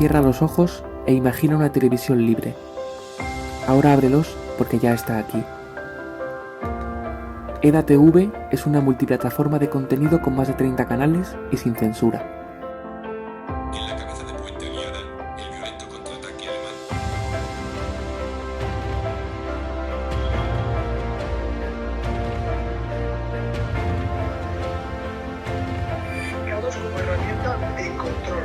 Cierra los ojos e imagina una televisión libre. Ahora ábrelos porque ya está aquí. EDATV es una multiplataforma de contenido con más de 30 canales y sin censura. En la cabeza de Puente Aliada, el violento contraataque alemán. Mercados como herramienta de control.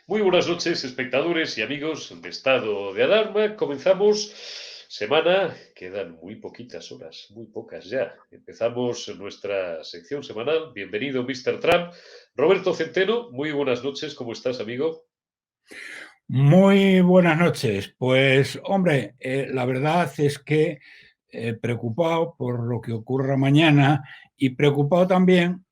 Muy buenas noches, espectadores y amigos de Estado de Alarma. Comenzamos semana, quedan muy poquitas horas, muy pocas ya. Empezamos nuestra sección semanal. Bienvenido, Mr. Trump. Roberto Centeno, muy buenas noches, ¿cómo estás, amigo? Muy buenas noches. Pues, hombre, la verdad es que preocupado por lo que ocurra mañana y preocupado también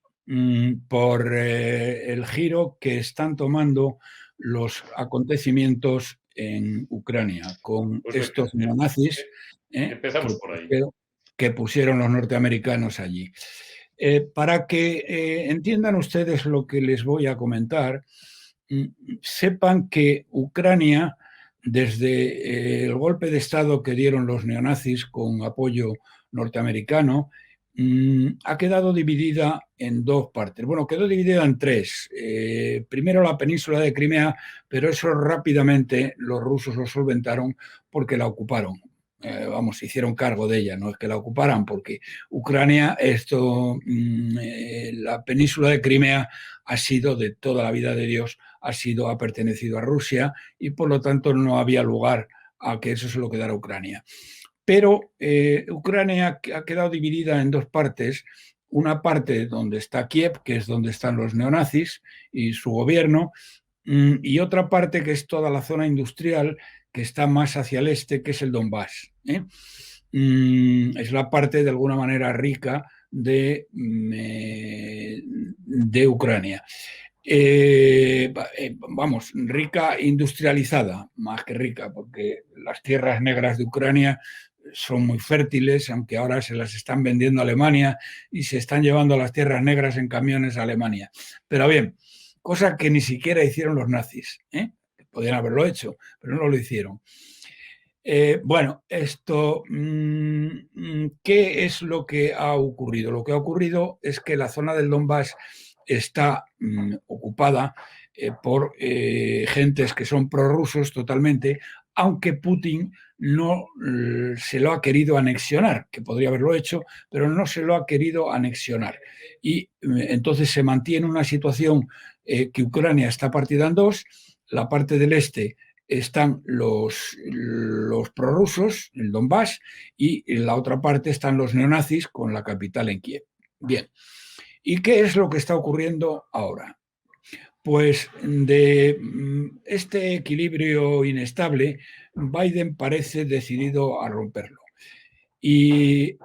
por el giro que están tomando los acontecimientos en Ucrania con Pues estos neonazis empezamos por ahí. que pusieron los norteamericanos allí. Para que entiendan ustedes lo que les voy a comentar, sepan que Ucrania, desde el golpe de Estado que dieron los neonazis con apoyo norteamericano, ha quedado dividida en dos partes. Bueno, quedó dividida en tres. Primero la península de Crimea, pero eso rápidamente los rusos lo solventaron porque la ocuparon. Vamos, se hicieron cargo de ella, no es que la ocuparan, porque Ucrania, la península de Crimea ha sido de toda la vida de Dios, ha pertenecido a Rusia y por lo tanto no había lugar a que eso se lo quedara a Ucrania. Pero Ucrania ha quedado dividida en dos partes. Una parte donde está Kiev, que es donde están los neonazis y su gobierno, y otra parte que es toda la zona industrial que está más hacia el este, que es el Donbass. Es la parte de alguna manera rica de Ucrania. Vamos, rica industrializada, más que rica, porque las tierras negras de Ucrania son muy fértiles, aunque ahora se las están vendiendo a Alemania y se están llevando las tierras negras en camiones a Alemania. Pero bien, cosa que ni siquiera hicieron los nazis, podían haberlo hecho, pero no lo hicieron. Bueno, ¿qué es lo que ha ocurrido? Lo que ha ocurrido es que la zona del Donbass está ocupada por gentes que son prorrusos totalmente, aunque Putin no se lo ha querido anexionar, que podría haberlo hecho, pero no se lo ha querido anexionar. Y entonces se mantiene una situación que Ucrania está partida en dos, la parte del este están los prorrusos, el Donbass, y en la otra parte están los neonazis con la capital en Kiev. Bien, ¿y qué es lo que está ocurriendo ahora? Pues de este equilibrio inestable, Biden parece decidido a romperlo. Y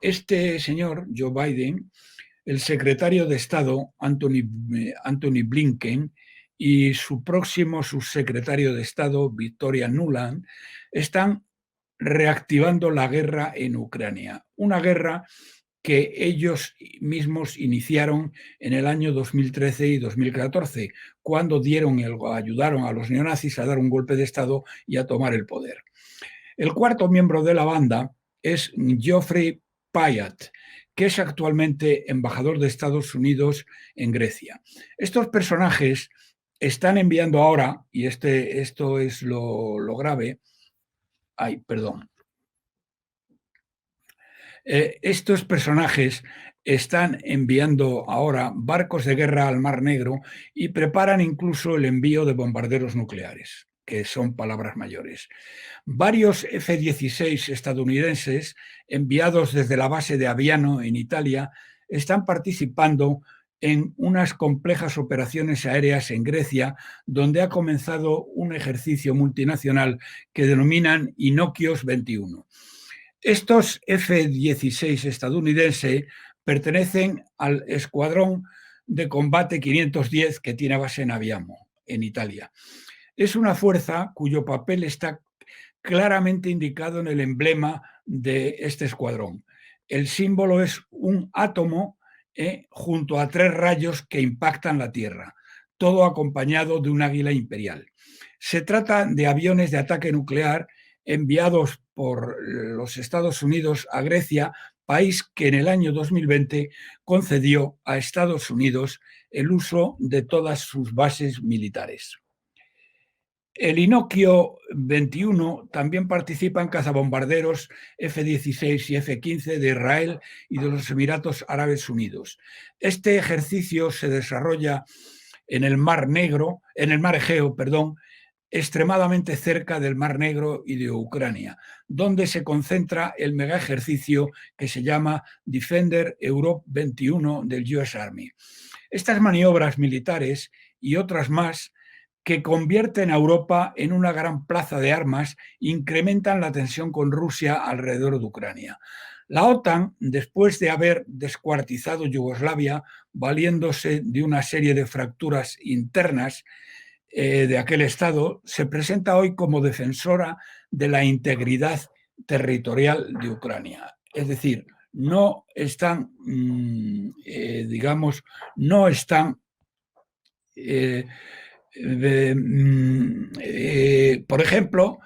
este señor, Joe Biden, el secretario de Estado, Anthony Blinken, y su próximo subsecretario de Estado, Victoria Nuland, están reactivando la guerra en Ucrania. Una guerra que ellos mismos iniciaron en el año 2013 y 2014, cuando ayudaron a los neonazis a dar un golpe de Estado y a tomar el poder. El cuarto miembro de la banda es Geoffrey Pyatt, que es actualmente embajador de Estados Unidos en Grecia. Estos personajes están enviando ahora, y esto es lo grave, estos personajes están enviando ahora barcos de guerra al Mar Negro y preparan incluso el envío de bombarderos nucleares, que son palabras mayores. Varios F-16 estadounidenses enviados desde la base de Aviano en Italia están participando en unas complejas operaciones aéreas en Grecia, donde ha comenzado un ejercicio multinacional que denominan Inokios 21. Estos F-16 estadounidenses pertenecen al Escuadrón de Combate 510 que tiene base en Aviano, en Italia. Es una fuerza cuyo papel está claramente indicado en el emblema de este escuadrón. El símbolo es un átomo junto a 3 rayos que impactan la Tierra, todo acompañado de un águila imperial. Se trata de aviones de ataque nuclear enviados por los Estados Unidos a Grecia, país que en el año 2020 concedió a Estados Unidos el uso de todas sus bases militares. El Inokio 21 también participa en cazabombarderos F-16 y F-15 de Israel y de los Emiratos Árabes Unidos. Este ejercicio se desarrolla en el Mar Negro, en el Mar Egeo, extremadamente cerca del Mar Negro y de Ucrania, donde se concentra el mega ejercicio que se llama Defender Europe 21 del US Army. Estas maniobras militares y otras más que convierten a Europa en una gran plaza de armas, incrementan la tensión con Rusia alrededor de Ucrania. La OTAN, después de haber descuartizado Yugoslavia, valiéndose de una serie de fracturas internas de aquel Estado, se presenta hoy como defensora de la integridad territorial de Ucrania. Es decir, no están, no están... por ejemplo,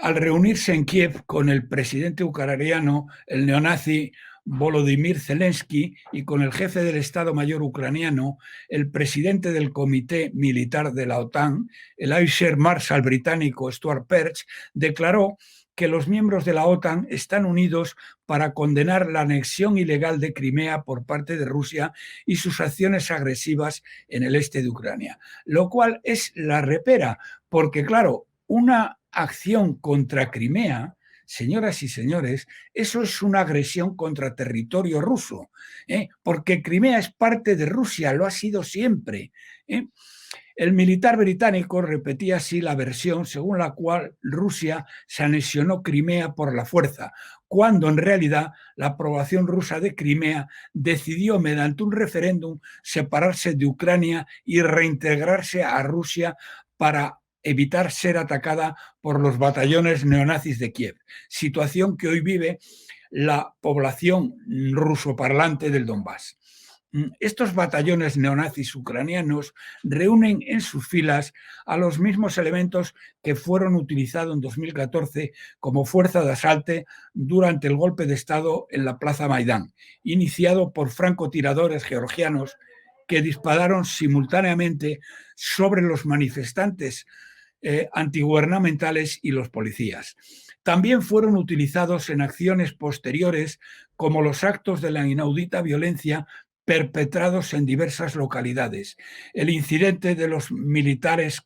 al reunirse en Kiev con el presidente ucraniano, el neonazi Volodymyr Zelensky, y con el jefe del Estado Mayor ucraniano, el presidente del Comité Militar de la OTAN, el Air Marshal británico Stuart Pearce, declaró que los miembros de la OTAN están unidos para condenar la anexión ilegal de Crimea por parte de Rusia y sus acciones agresivas en el este de Ucrania, lo cual es la repera, porque claro, una acción contra Crimea, señoras y señores, eso es una agresión contra territorio ruso, porque Crimea es parte de Rusia, lo ha sido siempre. El militar británico repetía así la versión según la cual Rusia se anexionó Crimea por la fuerza, cuando en realidad la población rusa de Crimea decidió mediante un referéndum separarse de Ucrania y reintegrarse a Rusia para evitar ser atacada por los batallones neonazis de Kiev, situación que hoy vive la población rusoparlante del Donbass. Estos batallones neonazis ucranianos reúnen en sus filas a los mismos elementos que fueron utilizados en 2014 como fuerza de asalto durante el golpe de Estado en la Plaza Maidán, iniciado por francotiradores georgianos que dispararon simultáneamente sobre los manifestantes antigubernamentales y los policías. También fueron utilizados en acciones posteriores como los actos de la inaudita violencia perpetrados en diversas localidades. El incidente de los militantes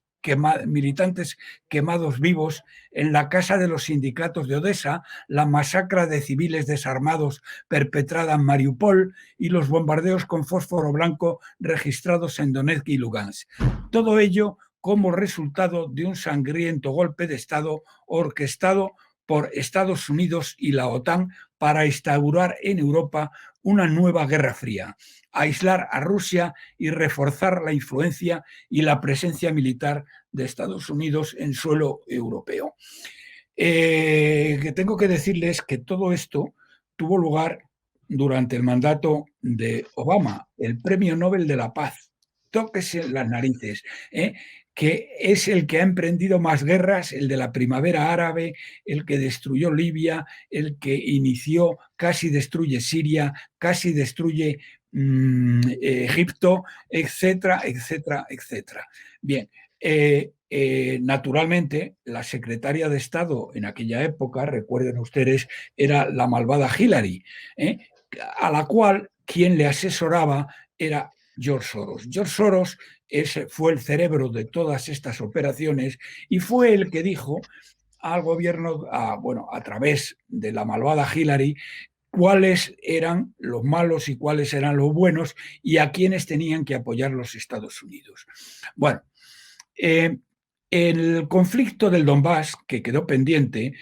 quemados vivos en la casa de los sindicatos de Odessa, la masacre de civiles desarmados perpetrada en Mariupol y los bombardeos con fósforo blanco registrados en Donetsk y Lugansk. Todo ello como resultado de un sangriento golpe de Estado orquestado por Estados Unidos y la OTAN para instaurar en Europa una nueva guerra fría, aislar a Rusia y reforzar la influencia y la presencia militar de Estados Unidos en suelo europeo. Que tengo que decirles que todo esto tuvo lugar durante el mandato de Obama, el Premio Nobel de la Paz. Tóquese las narices, que es el que ha emprendido más guerras, el de la primavera árabe, el que destruyó Libia, el que inició, casi destruye Siria, casi destruye Egipto, etcétera, etcétera, etcétera. Bien, naturalmente, la secretaria de Estado en aquella época, recuerden ustedes, era la malvada Hillary, a la cual quien le asesoraba era George Soros. George Soros fue el cerebro de todas estas operaciones y fue el que dijo al gobierno, a través de la malvada Hillary, cuáles eran los malos y cuáles eran los buenos y a quiénes tenían que apoyar los Estados Unidos. Bueno, el conflicto del Donbass, que quedó pendiente,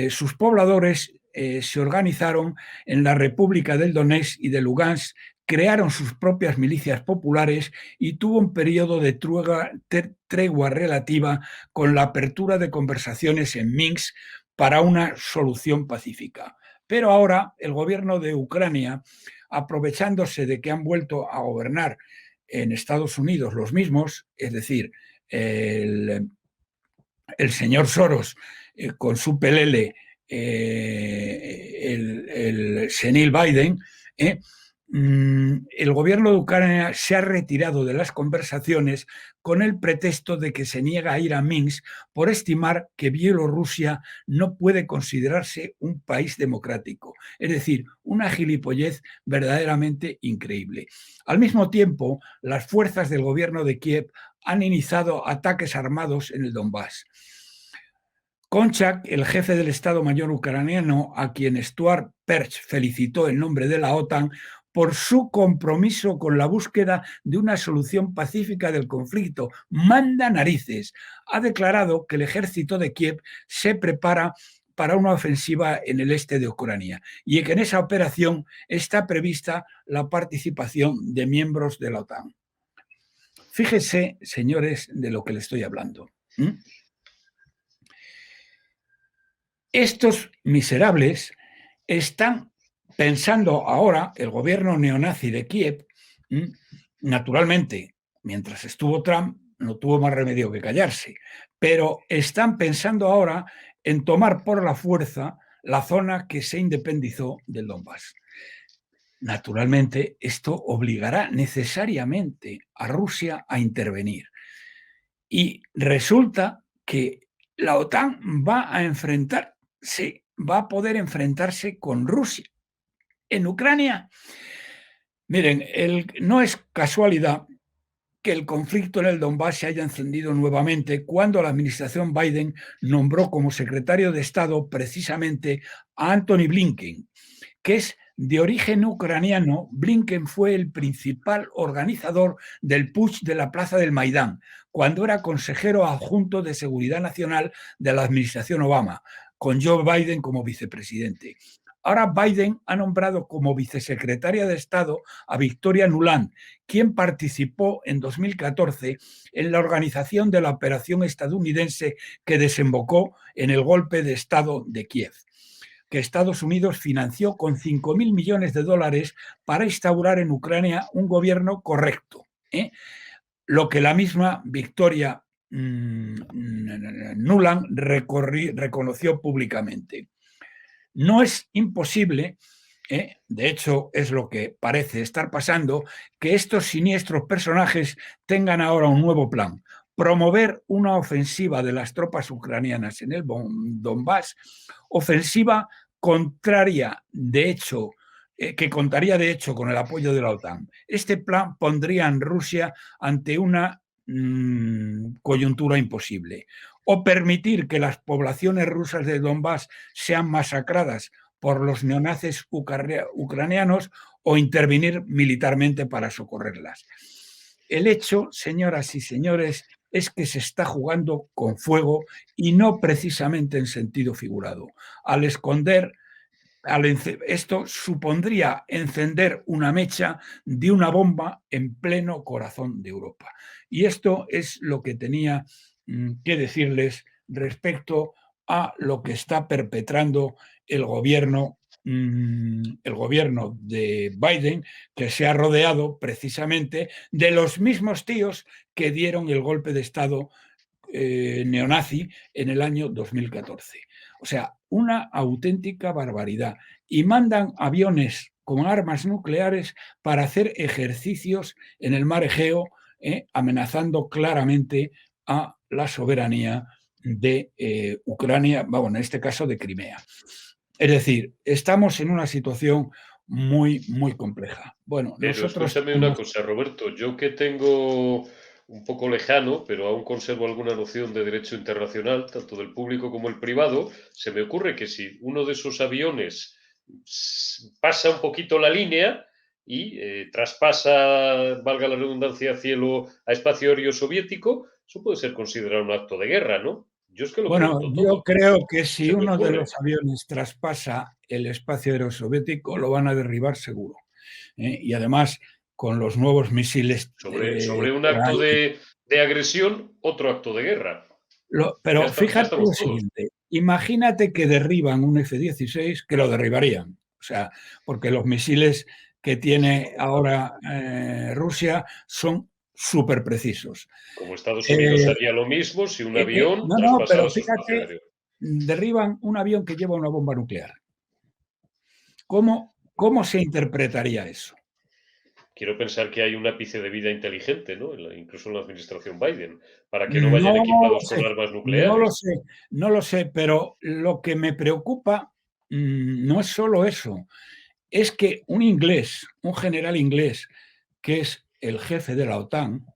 sus pobladores se organizaron en la República del Donetsk y de Lugansk, crearon sus propias milicias populares y tuvo un periodo de tregua relativa con la apertura de conversaciones en Minsk para una solución pacífica. Pero ahora el gobierno de Ucrania, aprovechándose de que han vuelto a gobernar en Estados Unidos los mismos, es decir, el señor Soros con su pelele, el senil Biden, el gobierno de Ucrania se ha retirado de las conversaciones con el pretexto de que se niega a ir a Minsk por estimar que Bielorrusia no puede considerarse un país democrático. Es decir, una gilipollez verdaderamente increíble. Al mismo tiempo, las fuerzas del gobierno de Kiev han iniciado ataques armados en el Donbass. Konchak, el jefe del Estado Mayor ucraniano, a quien Stuart Perch felicitó en nombre de la OTAN por su compromiso con la búsqueda de una solución pacífica del conflicto, manda narices, ha declarado que el ejército de Kiev se prepara para una ofensiva en el este de Ucrania y que en esa operación está prevista la participación de miembros de la OTAN. Fíjese, señores, de lo que le estoy hablando. Estos miserables están pensando ahora, el gobierno neonazi de Kiev, naturalmente, mientras estuvo Trump, no tuvo más remedio que callarse, pero están pensando ahora en tomar por la fuerza la zona que se independizó del Donbass. Naturalmente, esto obligará necesariamente a Rusia a intervenir. Y resulta que la OTAN va a poder enfrentarse con Rusia. En Ucrania, miren, no es casualidad que el conflicto en el Donbass se haya encendido nuevamente cuando la administración Biden nombró como secretario de Estado precisamente a Antony Blinken, que es de origen ucraniano. Blinken fue el principal organizador del putsch de la Plaza del Maidán, cuando era consejero adjunto de Seguridad Nacional de la administración Obama, con Joe Biden como vicepresidente. Ahora Biden ha nombrado como vicesecretaria de Estado a Victoria Nuland, quien participó en 2014 en la organización de la operación estadounidense que desembocó en el golpe de Estado de Kiev, que Estados Unidos financió con $5.000 millones para instaurar en Ucrania un gobierno correcto, lo que la misma Victoria Nuland reconoció públicamente. No es imposible, de hecho es lo que parece estar pasando, que estos siniestros personajes tengan ahora un nuevo plan: promover una ofensiva de las tropas ucranianas en el Donbass, ofensiva contraria, de hecho, que contaría de hecho con el apoyo de la OTAN. Este plan pondría a Rusia ante una coyuntura imposible: o permitir que las poblaciones rusas de Donbass sean masacradas por los neonazis ucranianos, o intervenir militarmente para socorrerlas. El hecho, señoras y señores, es que se está jugando con fuego y no precisamente en sentido figurado. Al esconder, esto supondría encender una mecha de una bomba en pleno corazón de Europa. Y esto es lo que tenía que decirles respecto a lo que está perpetrando el gobierno de Biden, que se ha rodeado precisamente de los mismos tíos que dieron el golpe de Estado neonazi en el año 2014. O sea, una auténtica barbaridad. Y mandan aviones con armas nucleares para hacer ejercicios en el mar Egeo, amenazando claramente a la soberanía de Ucrania, bueno, en este caso de Crimea. Es decir, estamos en una situación muy, muy compleja. Bueno, Pero nosotros escúchame una cosa, Roberto. Yo que tengo un poco lejano, pero aún conservo alguna noción de derecho internacional, tanto del público como el privado, se me ocurre que si uno de esos aviones pasa un poquito la línea y traspasa, valga la redundancia, cielo a espacio aéreo soviético, eso puede ser considerado un acto de guerra, ¿no? Yo es que lo Bueno, pregunto yo todo. creo que si Se me uno de ocurre. los aviones traspasa el espacio aéreo soviético, lo van a derribar seguro. Y además, con los nuevos misiles Sobre un que acto hay. de agresión, otro acto de guerra. Pero Ya fíjate lo estamos todos. siguiente, imagínate que derriban un F-16, que lo derribarían. O sea, porque los misiles que tiene ahora Rusia son súper precisos. Como Estados Unidos Eh, haría lo mismo si un avión no, traspasara pero su espacio fíjate, aéreo. derriban un avión que lleva una bomba nuclear. ¿Cómo se interpretaría eso? Quiero pensar que hay un ápice de vida inteligente, ¿no? Incluso en la administración Biden, para que no No vayan lo equipados con sé, armas no lo nucleares. sé, no lo sé, pero lo que me preocupa no es solo eso, es que un inglés, un general inglés, que es el jefe de la OTAN,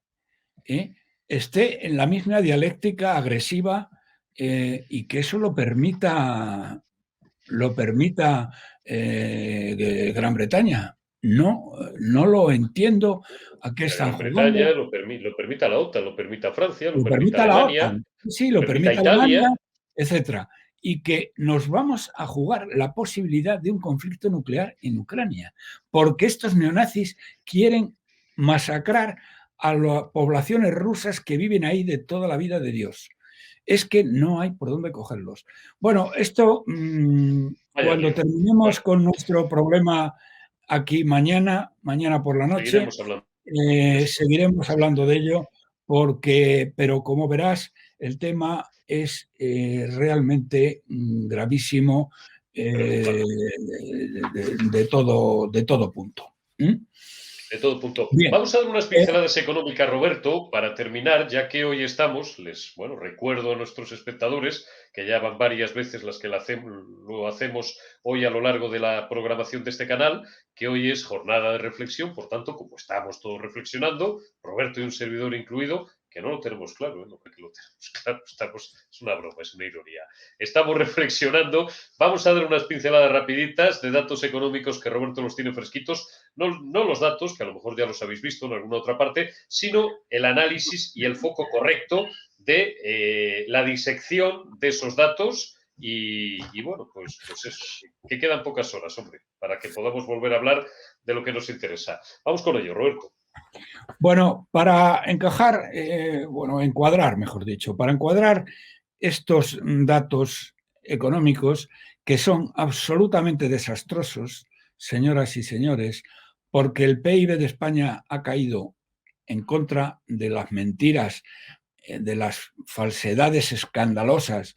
esté en la misma dialéctica agresiva y que eso lo permita Gran Bretaña. No, no lo entiendo a qué La están Gran Bretaña jugando. lo permite a la OTAN, lo permite a Francia, lo Lo permite a permita la Alemania, OTAN, sí, lo lo permite a permite Alemania, Italia. etcétera. Y que nos vamos a jugar la posibilidad de un conflicto nuclear en Ucrania, porque estos neonazis quieren masacrar a las poblaciones rusas que viven ahí de toda la vida de Dios. Es que no hay por dónde cogerlos. Bueno, esto Vaya cuando lío. terminemos Bueno, con nuestro problema aquí mañana por la noche, seguiremos hablando de esto. seguiremos hablando de ello, pero como verás, el tema es realmente gravísimo Preocupante. de todo punto. ¿Mm? De todo punto. Bien, Vamos a dar unas eh, pinceladas económicas, Roberto, para terminar, ya que hoy estamos, recuerdo a nuestros espectadores, que ya van varias veces las que lo hacemos hoy a lo largo de la programación de este canal, que hoy es jornada de reflexión, por tanto, como estamos todos reflexionando, Roberto y un servidor incluido, que no lo tenemos claro, no creo que lo tenemos claro, es una broma, es una ironía. Estamos reflexionando, vamos a dar unas pinceladas rapiditas de datos económicos que Roberto los tiene fresquitos, no los datos, que a lo mejor ya los habéis visto en alguna otra parte, sino el análisis y el foco correcto de la disección de esos datos y bueno, pues eso, que quedan pocas horas, hombre, para que podamos volver a hablar de lo que nos interesa. Vamos con ello, Roberto. bueno, para encuadrar, mejor dicho, para encuadrar estos datos económicos que son absolutamente desastrosos, señoras y señores, porque el PIB de España ha caído en contra de las mentiras, de las falsedades escandalosas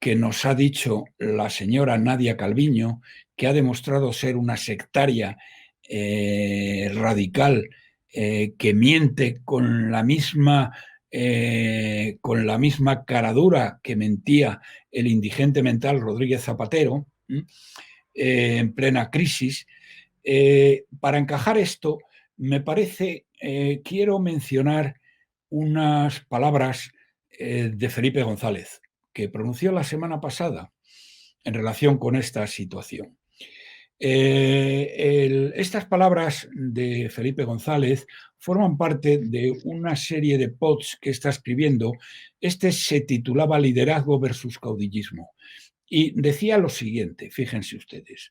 que nos ha dicho la señora Nadia Calviño, que ha demostrado ser una sectaria radical que miente con la misma caradura que mentía el indigente mental Rodríguez Zapatero, en plena crisis. Para encajar esto, me parece, quiero mencionar unas palabras de Felipe González, que pronunció la semana pasada en relación con esta situación. Estas palabras de Felipe González forman parte de una serie de posts que está escribiendo. Este se titulaba Liderazgo versus caudillismo y decía lo siguiente, fíjense ustedes,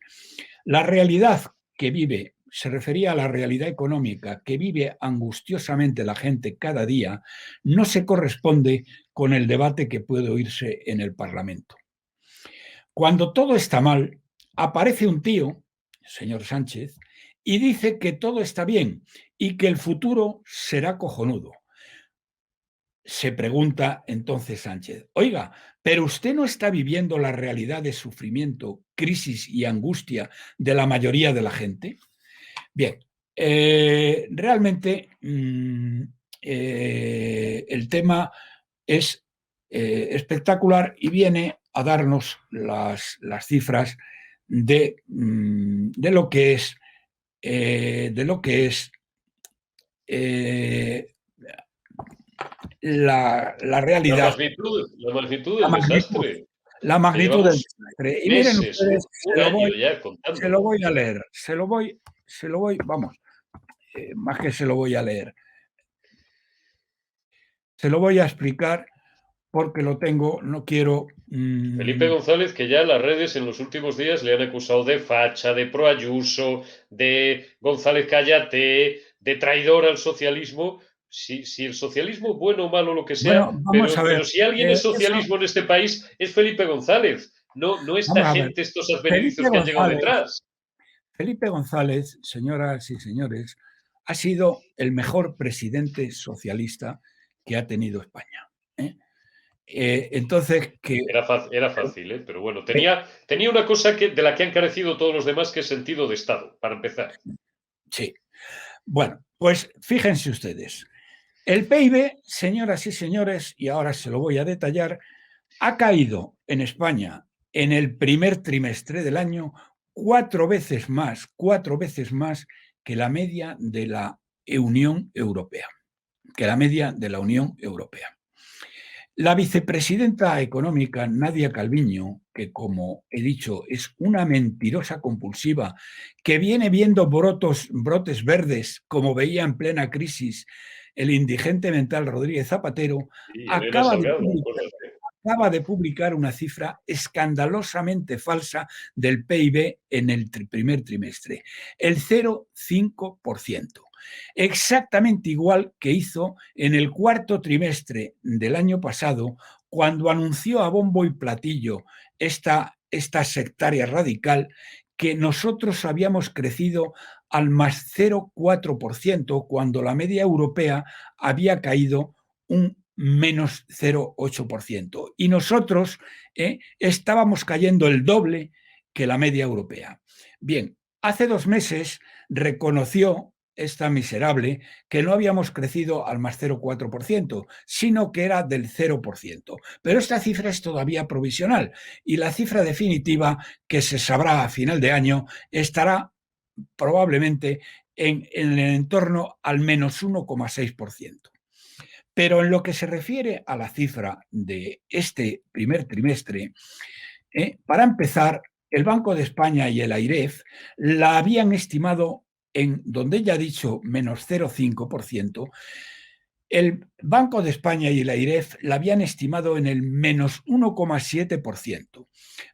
la realidad que vive, se refería a la realidad económica que vive angustiosamente la gente cada día, no se corresponde con el debate que puede oírse en el Parlamento. Cuando todo está mal, aparece un tío, señor Sánchez, y dice que todo está bien y que el futuro será cojonudo. Se pregunta entonces Sánchez, oiga, pero usted no está viviendo la realidad de sufrimiento, crisis y angustia de la mayoría de la gente. Bien, realmente el tema es espectacular y viene a darnos las cifras de lo que es la realidad, La magnitud del desastre. la magnitud del Llevamos desastre. Y miren meses, ustedes, un año ya contando. se lo voy a leer, vamos, más que se lo voy a leer, se lo voy a explicar porque lo tengo, no quiero... Felipe González, que ya las redes en los últimos días le han acusado de facha, de pro Ayuso, de González Cállate, de traidor al socialismo. Si el socialismo, bueno o malo, lo que sea, Bueno, vamos a ver, pero si alguien es socialismo en este país, es Felipe González. No esta gente, estos advenedizos que han llegado detrás. Felipe González, señoras y señores, ha sido el mejor presidente socialista que ha tenido España. Entonces, que... Era fácil, pero bueno, tenía una cosa de la que han carecido todos los demás, que es sentido de Estado, para empezar. Sí. Bueno, pues fíjense ustedes. El PIB, señoras y señores, y ahora se lo voy a detallar, ha caído en España en el primer trimestre del año 4 veces más que la media de la Unión Europea. La vicepresidenta económica Nadia Calviño, que como he dicho es una mentirosa compulsiva que viene viendo brotes verdes como veía en plena crisis el indigente mental Rodríguez Zapatero, Sí, acaba de publicar una cifra escandalosamente falsa del PIB en el primer trimestre, el 0,5%. Exactamente igual que hizo en el cuarto trimestre del año pasado, cuando anunció a bombo y platillo esta sectaria radical, que nosotros habíamos crecido al más 0,4%, cuando la media europea había caído un menos 0,8%. Y nosotros estábamos cayendo el doble que la media europea. Bien, hace 2 meses reconoció esta miserable que no habíamos crecido al más 0,4%, sino que era del 0%. Pero esta cifra es todavía provisional y la cifra definitiva, que se sabrá a final de año, estará probablemente en el entorno al menos 1,6%. Pero en lo que se refiere a la cifra de este primer trimestre, para empezar, el Banco de España y el AIREF la habían estimado en, donde ya ha dicho, menos 0,5%, el Banco de España y el AIREF la habían estimado en el menos 1,7%.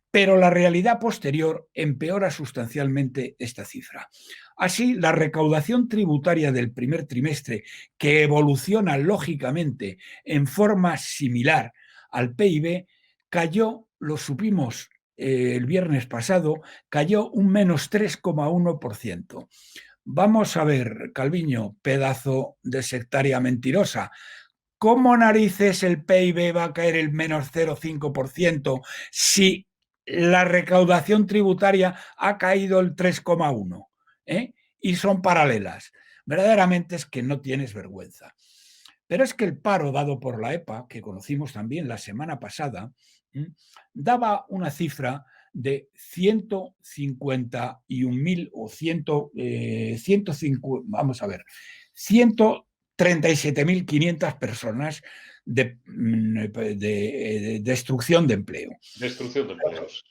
Pero la realidad posterior empeora sustancialmente esta cifra. Así, la recaudación tributaria del primer trimestre, que evoluciona lógicamente en forma similar al PIB, cayó, lo supimos el viernes pasado, cayó un menos 3,1%. Vamos a ver, Calviño, pedazo de sectaria mentirosa, ¿cómo narices el PIB va a caer el menos 0,5% si la recaudación tributaria ha caído el 3,1%? Y son paralelas? Verdaderamente es que no tienes vergüenza. Pero es que el paro dado por la EPA, que conocimos también la semana pasada, daba una cifra de 151.000 o 137.500 personas de destrucción de empleo. Destrucción de empleos.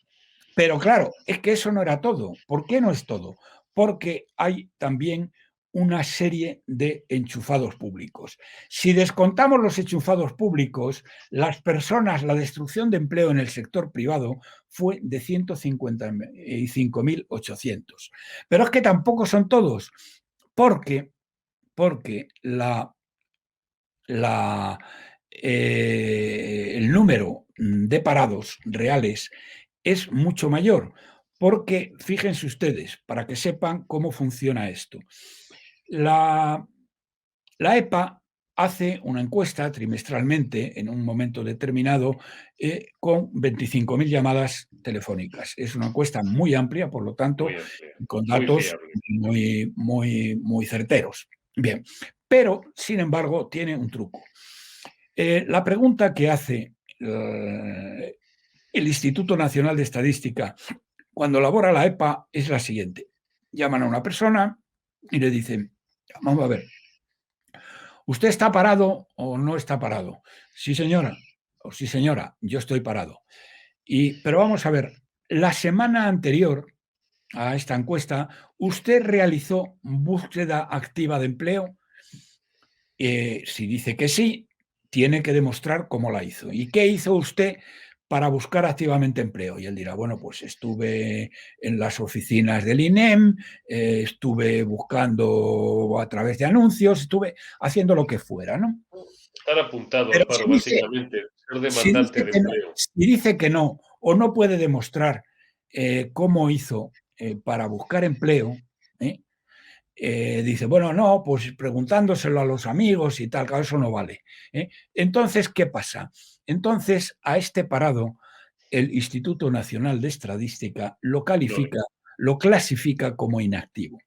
Pero claro, es que eso no era todo. ¿Por qué no es todo? Porque hay también una serie de enchufados públicos. Si descontamos los enchufados públicos, la destrucción de empleo en el sector privado fue de 155.800. Pero es que tampoco son todos, porque el número de parados reales es mucho mayor, porque fíjense ustedes, para que sepan cómo funciona esto. La EPA hace una encuesta trimestralmente en un momento determinado con 25.000 llamadas telefónicas. Es una encuesta muy amplia, por lo tanto, con datos muy certeros. Bien, pero, sin embargo, tiene un truco. La pregunta que hace el Instituto Nacional de Estadística cuando elabora la EPA es la siguiente. Llaman a una persona y le dicen, vamos a ver, ¿usted está parado o no está parado? Sí, señora, o sí, señora, yo estoy parado. Pero vamos a ver, la semana anterior a esta encuesta, ¿usted realizó búsqueda activa de empleo? Si dice que sí, tiene que demostrar cómo la hizo. ¿Y qué hizo usted para buscar activamente empleo? Y él dirá, bueno, pues estuve en las oficinas del INEM, estuve buscando a través de anuncios, estuve haciendo lo que fuera, ¿no? Estar apuntado Pero al paro, básicamente, ser demandante de empleo. Si dice que no o no puede demostrar cómo hizo para buscar empleo, dice, bueno, no, pues preguntándoselo a los amigos y tal, claro, eso no vale. Entonces, ¿qué pasa? Entonces, a este parado, el Instituto Nacional de Estadística lo clasifica como inactivo.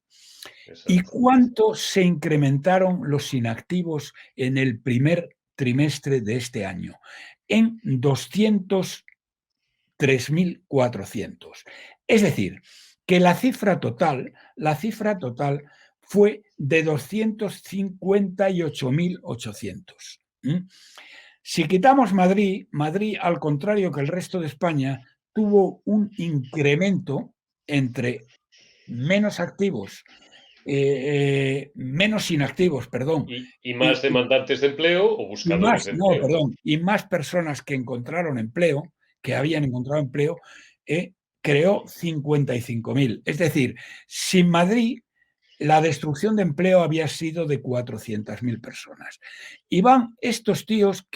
¿Y cuánto se incrementaron los inactivos en el primer trimestre de este año? En 203.400. Es decir, que la cifra total fue de 258.800. Si quitamos Madrid, al contrario que el resto de España, tuvo un incremento entre menos activos, menos inactivos, perdón. Y más demandantes de empleo o buscadores de empleo. No, perdón, y más personas que encontraron empleo, que habían encontrado empleo, creó 55.000. Es decir, sin Madrid, la destrucción de empleo había sido de 400.000 personas. Y van estos tíos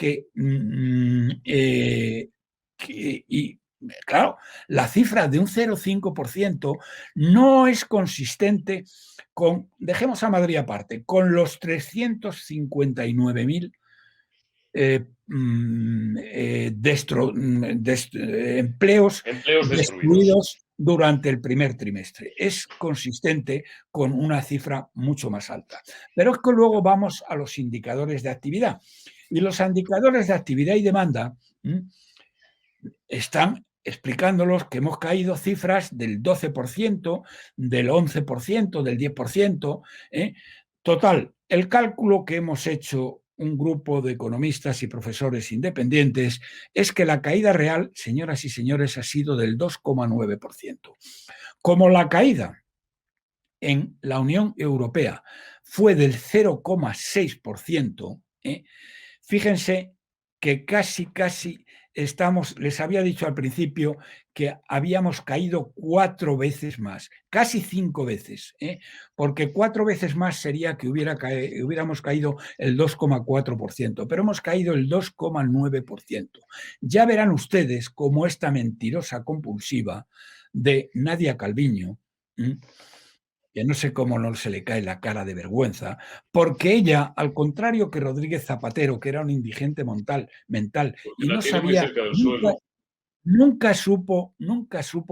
claro, la cifra de un 0,5% no es consistente con, dejemos a Madrid aparte, con los 359.000 empleos destruidos durante el primer trimestre. Es consistente con una cifra mucho más alta. Pero es que luego vamos a los indicadores de actividad. Y los indicadores de actividad y demanda están explicándolos que hemos caído cifras del 12%, del 11%, del 10%. Total, el cálculo que hemos hecho un grupo de economistas y profesores independientes es que la caída real, señoras y señores, ha sido del 2,9%. Como la caída en la Unión Europea fue del 0,6%, fíjense que casi les había dicho al principio que habíamos caído 4 veces más, casi 5 veces, porque 4 veces más sería que hubiéramos caído el 2,4%, pero hemos caído el 2,9%. Ya verán ustedes cómo esta mentirosa compulsiva de Nadia Calviño, que no sé cómo no se le cae la cara de vergüenza, porque ella, al contrario que Rodríguez Zapatero, que era un indigente mental y no sabía, nunca supo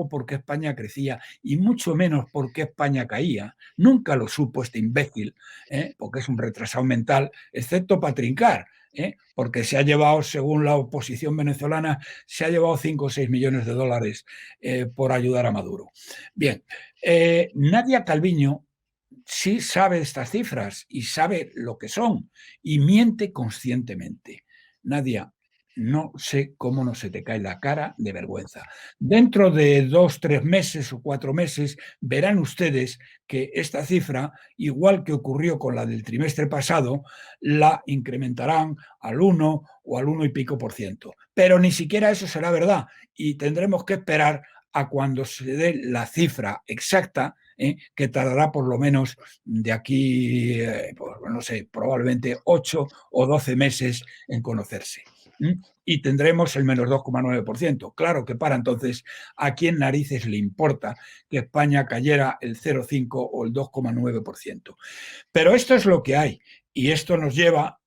por qué España crecía y mucho menos por qué España caía. Nunca lo supo este imbécil, porque es un retrasado mental, excepto para trincar, porque se ha llevado, según la oposición venezolana, se ha llevado 5 o 6 millones de dólares por ayudar a Maduro. Bien, Nadia Calviño sí sabe estas cifras y sabe lo que son y miente conscientemente. Nadia, no sé cómo no se te cae la cara de vergüenza. Dentro de 2, 3 meses o 4 meses verán ustedes que esta cifra, igual que ocurrió con la del trimestre pasado, la incrementarán al 1 o al 1 y pico %. Pero ni siquiera eso será verdad y tendremos que esperar a cuando se dé la cifra exacta, que tardará por lo menos de aquí, pues, no sé, probablemente 8 o 12 meses en conocerse. Y tendremos el menos 2,9%. Claro que para entonces, ¿a quién narices le importa que España cayera el 0,5 o el 2,9%? Pero esto es lo que hay y esto nos lleva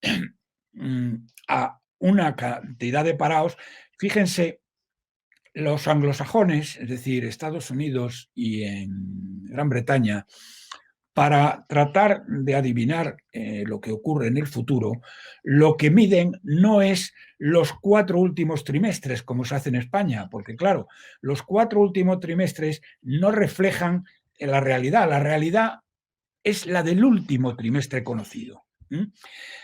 a una cantidad de parados. Fíjense, los anglosajones, es decir, Estados Unidos y en Gran Bretaña, para tratar de adivinar lo que ocurre en el futuro, lo que miden no es los 4 últimos trimestres, como se hace en España, porque claro, los 4 últimos trimestres no reflejan la realidad. La realidad es la del último trimestre conocido.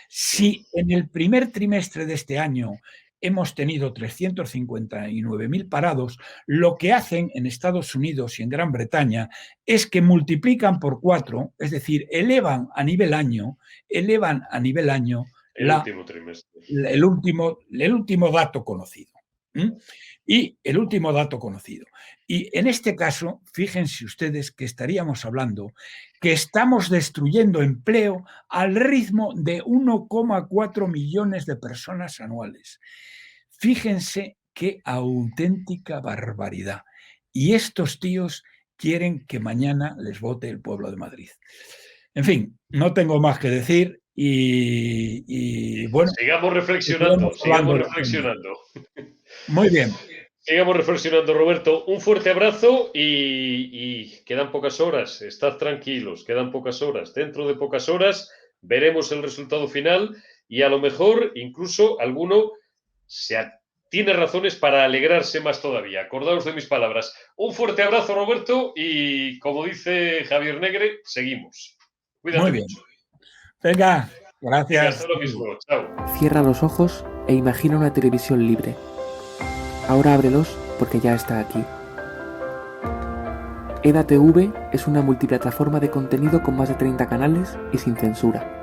Si en el primer trimestre de este año hemos tenido 359.000 parados, lo que hacen en Estados Unidos y en Gran Bretaña es que multiplican por 4, es decir, elevan a nivel año el último trimestre. el último dato conocido. Y el último dato conocido. Y en este caso, fíjense ustedes que estaríamos hablando que estamos destruyendo empleo al ritmo de 1,4 millones de personas anuales. Fíjense qué auténtica barbaridad. Y estos tíos quieren que mañana les vote el pueblo de Madrid. En fin, no tengo más que decir y bueno. Sigamos reflexionando. Muy bien. Sigamos reflexionando, Roberto. Un fuerte abrazo y quedan pocas horas. Estad tranquilos, quedan pocas horas. Dentro de pocas horas veremos el resultado final y a lo mejor incluso alguno tiene razones para alegrarse más todavía. Acordaos de mis palabras. Un fuerte abrazo, Roberto, y como dice Javier Negre, seguimos. Cuídate Muy bien. mucho. Venga, gracias. Y hasta lo mismo. Chao. Cierra los ojos e imagina una televisión libre. Ahora ábrelos porque ya está aquí. EDATV es una multiplataforma de contenido con más de 30 canales y sin censura.